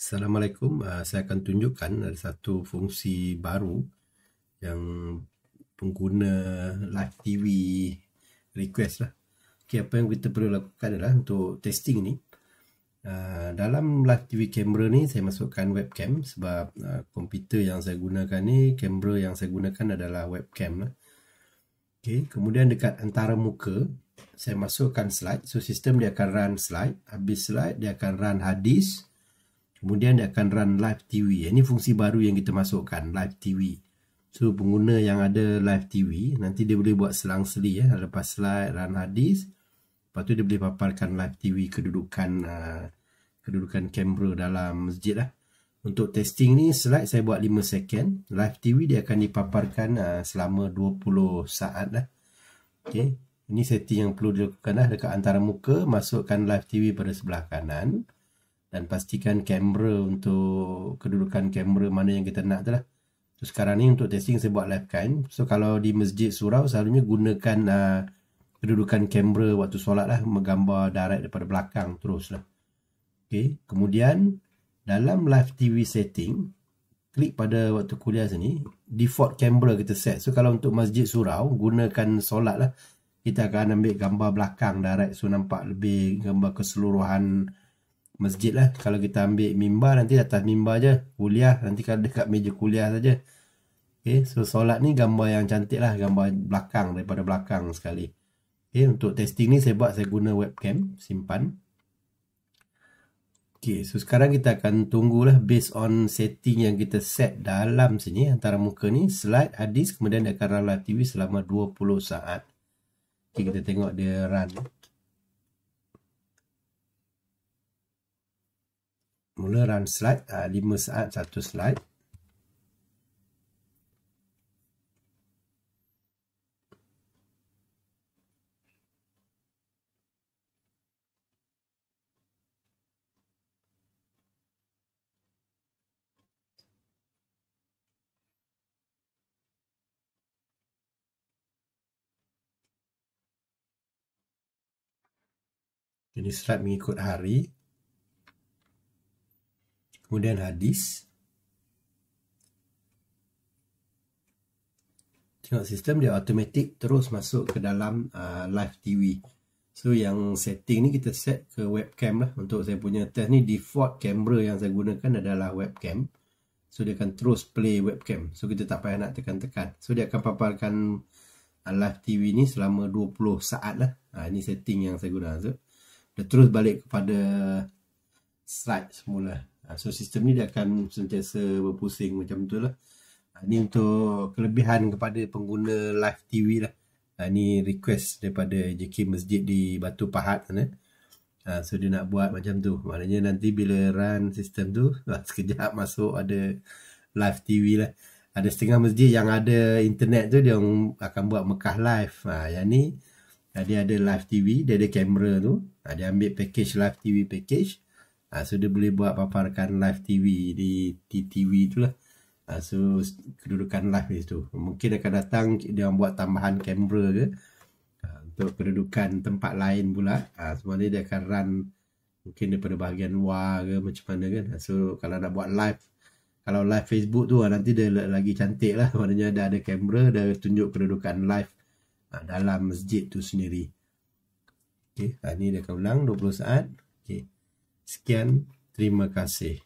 Assalamualaikum. Saya akan tunjukkan ada satu fungsi baru yang pengguna live TV request lah. Okay, apa yang kita perlu lakukan adalah untuk testing ni, dalam live TV camera ni saya masukkan webcam sebab komputer yang saya gunakan ni, kamera yang saya gunakan adalah webcam lah. Okay, kemudian dekat antara muka saya masukkan slide. So sistem dia akan run slide. Habis slide dia akan run hard disk. Kemudian dia akan run live TV. Ini fungsi baru yang kita masukkan, live TV. So pengguna yang ada live TV, nanti dia boleh buat selang-seli ya. Lepas slide, run hard disk. Lepas tu dia boleh paparkan live TV kedudukan kamera dalam masjid lah. Untuk testing ni, slide saya buat 5 second. Live TV dia akan dipaparkan selama 20 saat lah. Okay. Ini setting yang perlu dilakukan lah. Dekat antara muka, masukkan live TV pada sebelah kanan. Dan pastikan kamera untuk kedudukan kamera mana yang kita nak tu lah. So sekarang ni untuk testing saya buat live cam. So kalau di masjid surau selalunya gunakan kedudukan kamera waktu solat lah. Menggambar direct daripada belakang terus lah. Okay. Kemudian dalam live TV setting, klik pada waktu kuliah sini, default kamera kita set. So kalau untuk masjid surau, gunakan solat lah. Kita akan ambil gambar belakang direct. So nampak lebih gambar keseluruhan masjid lah. Kalau kita ambil mimbar, nanti atas mimbar je. Kuliah, nanti kalau dekat meja kuliah saja. Okay, so solat ni gambar yang cantik lah. Gambar belakang, daripada belakang sekali. Okay, untuk testing ni saya guna webcam. Simpan. Okay, so sekarang kita akan tunggulah based on setting yang kita set dalam sini. Antara muka ni, slide, hard disk, kemudian dia akan run live TV selama 20 saat. Okay, kita tengok dia run. Mula run slide, 5 saat 1 slide. Ini slide mengikut hari. Kemudian hard disk. Tengok sistem dia automatic terus masuk ke dalam live TV. So yang setting ni kita set ke webcam lah. Untuk saya punya test ni default kamera yang saya gunakan adalah webcam. So dia akan terus play webcam. So kita tak payah nak tekan-tekan. So dia akan paparkan live TV ni selama 20 saat lah. Ini setting yang saya guna. So dia terus balik kepada slide semula. So sistem ni dia akan sentiasa berpusing macam tu lah. Ini untuk kelebihan kepada pengguna live TV lah. Ini request daripada JK Masjid di Batu Pahat sana. So dia nak buat macam tu. Maknanya nanti bila run sistem tu, sekejap masuk ada live TV lah. Ada setengah masjid yang ada internet tu, dia akan buat Mekah live. Yang ni dia ada live TV, dia ada kamera tu. Dia ambil package live TV package. So dia boleh buat paparkan live TV di TV tu lah. So kedudukan live di situ. Mungkin akan datang dia buat tambahan kamera ke untuk kedudukan tempat lain pula. Semuanya dia akan run mungkin daripada bahagian luar ke macam mana kan. So kalau nak buat live, kalau live Facebook tu nanti dia lagi cantik lah. Maknanya dah ada kamera, dah tunjuk kedudukan live dalam masjid tu sendiri. Okay, ni dia akan ulang 20 saat. Okay. Sekian, terima kasih.